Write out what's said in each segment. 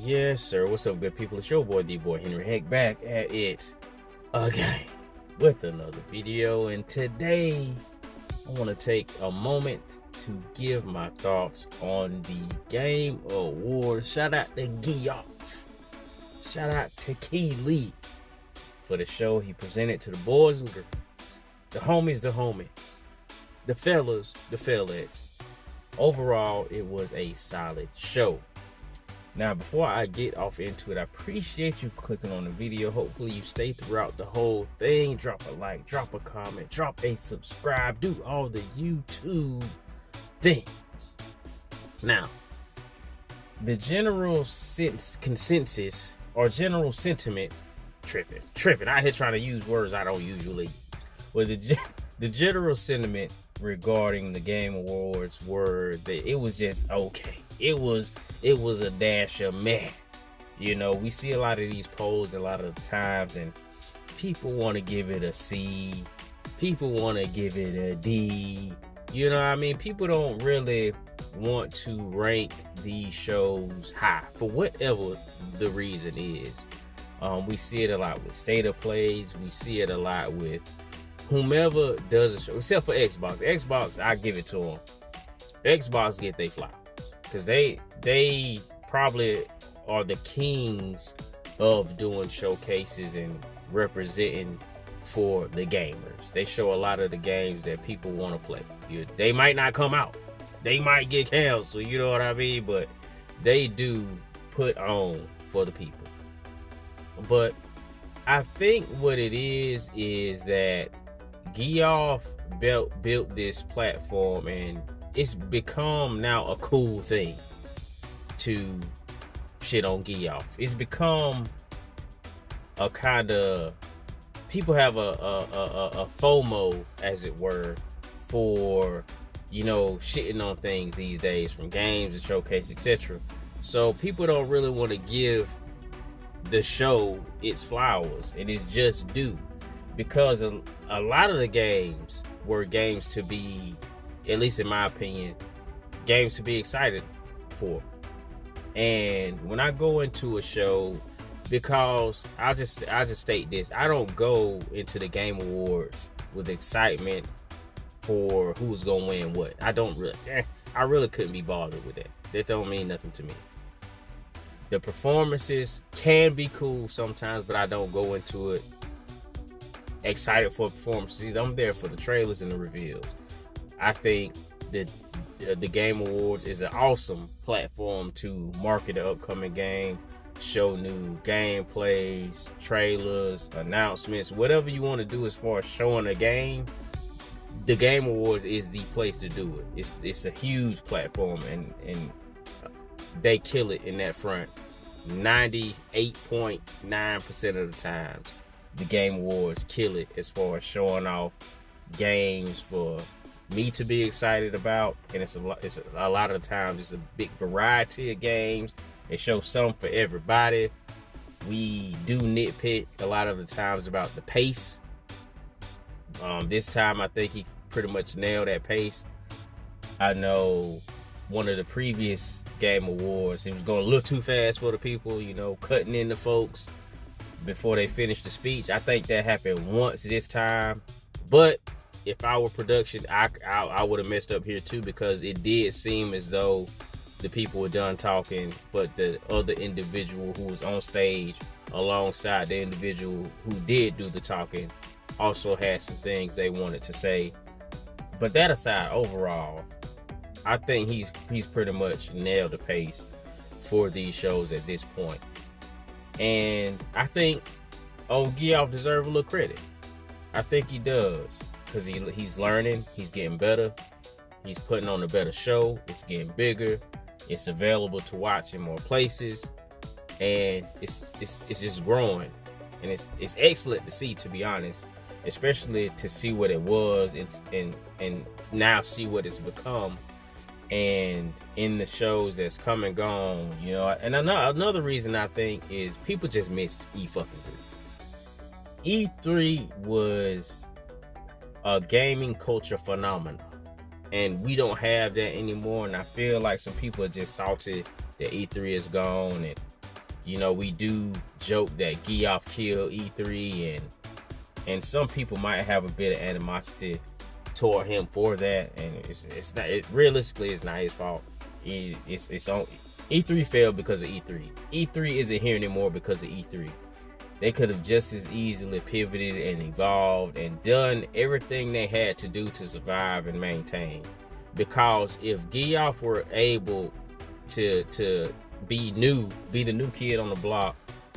Yes, sir. What's up, good people? It's your boy, the boy Henry Heck, back at it again with another video. And today, I want to take a moment to give my thoughts on the Game Awards. Shout out to Geoff. Shout out to Key Lee for the show he presented to the boys and girls, the homies, the fellas, the fellas. Overall, it was a solid show. Now, before I get off into it, I appreciate you clicking on the video. Hopefully you stay throughout the whole thing. Drop a like, drop a comment, drop a subscribe, do all the YouTube things. Now, the general consensus or general sentiment, tripping. I here trying to use words I don't usually use. Well, the general sentiment regarding the Game Awards were that it was just okay. It was a dash of meh. You know, we see a lot of these polls a lot of the times, and people want to give it a C. People want to give it a D. You know what I mean? People don't really want to rank these shows high for whatever the reason is. We see it a lot with State of Plays. We see it a lot with whomever does a show, except for Xbox. Xbox, I give it to them. Xbox get they fly. Because they probably are the kings of doing showcases and representing for the gamers. They show a lot of the games that people want to play. They might not come out. They might get canceled, you know what I mean? But they do put on for the people. But I think what it is that Geoff built this platform, and it's become now a cool thing to shit on Geoff. It's become a kind of, people have a FOMO, as it were, for, you know, shitting on things these days, from games and showcase, etc. So people don't really want to give the show its flowers, and it's just due, because a lot of the games were games to be, at least in my opinion, games to be excited for. And when I go into a show, because I'll just state this, I don't go into the Game Awards with excitement for who's gonna win what. I really couldn't be bothered with that. That don't mean nothing to me. The performances can be cool sometimes, but I don't go into it excited for performances. I'm there for the trailers and the reveals. I think that the Game Awards is an awesome platform to market the upcoming game, show new gameplays, trailers, announcements, whatever you want to do as far as showing a game. The Game Awards is the place to do it. It's a huge platform, and they kill it in that front. 98.9% of the times, the Game Awards kill it as far as showing off games for me to be excited about. And it's a lot of the times it's a big variety of games. They show some for everybody. We do nitpick a lot of the times about the pace. This time I think he pretty much nailed that pace. I know one of the previous Game Awards, he was going a little too fast for the people, you know, cutting into folks before they finished the speech. I think that happened once this time, but if I were production, I would have messed up here too, because it did seem as though the people were done talking, but the other individual who was on stage alongside the individual who did do the talking also had some things they wanted to say. But that aside, overall, I think he's pretty much nailed the pace for these shows at this point. And I think Geoff deserves a little credit. I think he does, because he's learning, he's getting better, he's putting on a better show, it's getting bigger, it's available to watch in more places, and it's just growing. And it's excellent to see, to be honest, especially to see what it was and now see what it's become. And in the shows that's come and gone, you know. And another reason I think is people just miss E3. E3 was a gaming culture phenomenon, and we don't have that anymore. And I feel like some people are just salty that E3 is gone, and You know, we do joke that Geoff killed E3, and some people might have a bit of animosity toward him for that, and it's not. Realistically, it's not his fault. It's on. E3 failed because of E3. E3 isn't here anymore because of E3. They could have just as easily pivoted and evolved and done everything they had to do to survive and maintain. Because if Geoff were able to be the new kid on the block,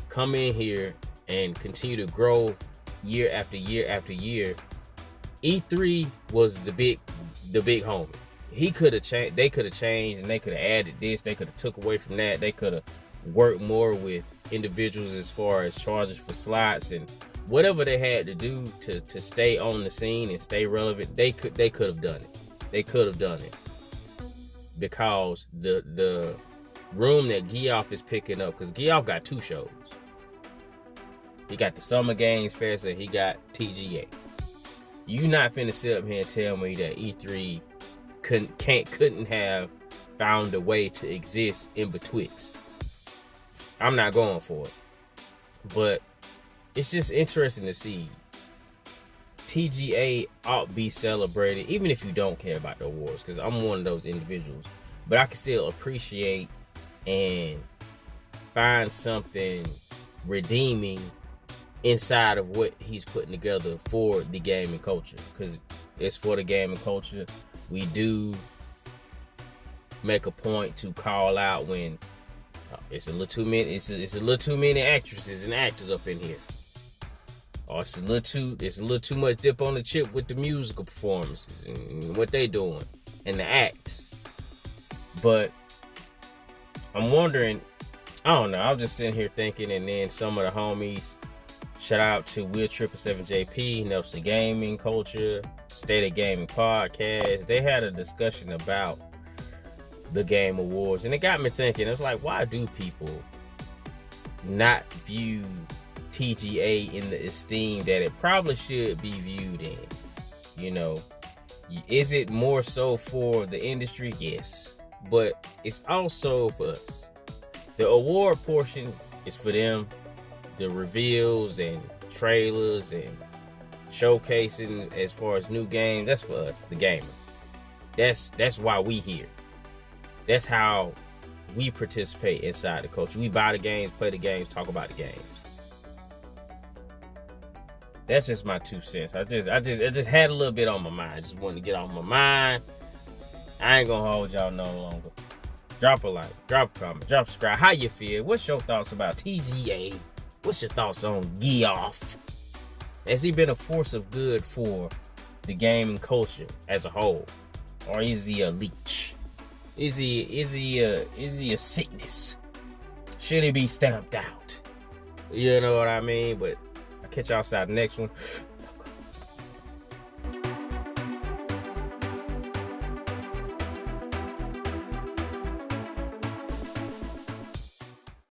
come in here and continue to grow year after year after year, E3 was the big homie. He could have changed. They could have changed, and they could have added this. They could have took away from that. They could have worked more with individuals as far as charges for slots and whatever they had to do to stay on the scene and stay relevant. They could have done it. They could have done it, because the room that Geoff is picking up, because Geoff got 2 shows. He got the Summer Games Fest and he got TGA. You not finna sit up here and tell me that E3 couldn't have found a way to exist in betwixt. I'm not going for it. But it's just interesting to see. TGA ought be celebrated, even if you don't care about the awards, because I'm one of those individuals. But I can still appreciate and find something redeeming inside of what he's putting together for the gaming culture, because it's for the gaming culture. We do make a point to call out when it's a little too many. It's a little too many actresses and actors up in here, or it's a little too much dip on the chip with the musical performances and what they doing and the acts. But I'm wondering, I don't know. I was just sitting here thinking, and then some of the homies, shout out to Will 777JP, Nelson Gaming Culture, State of Gaming Podcast. They had a discussion about the Game Awards, and it got me thinking. It was like, why do people not view TGA in the esteem that it probably should be viewed in? You know, is it more so for the industry? Yes, but it's also for us. The award portion is for them. The reveals and trailers and showcasing as far as new games, that's for us, the gamer. That's why we here. That's how we participate inside the culture. We buy the games, play the games, talk about the games. That's just my 2 cents. I just had a little bit on my mind. I just wanted to get off my mind. I ain't gonna hold y'all no longer. Drop a like, drop a comment, drop a subscribe. How you feel? What's your thoughts about TGA? What's your thoughts on Geoff? Has he been a force of good for the gaming culture as a whole, or is he a leech? Is he a sickness? Should he be stamped out? You know what I mean? But I'll catch y'all outside the next one.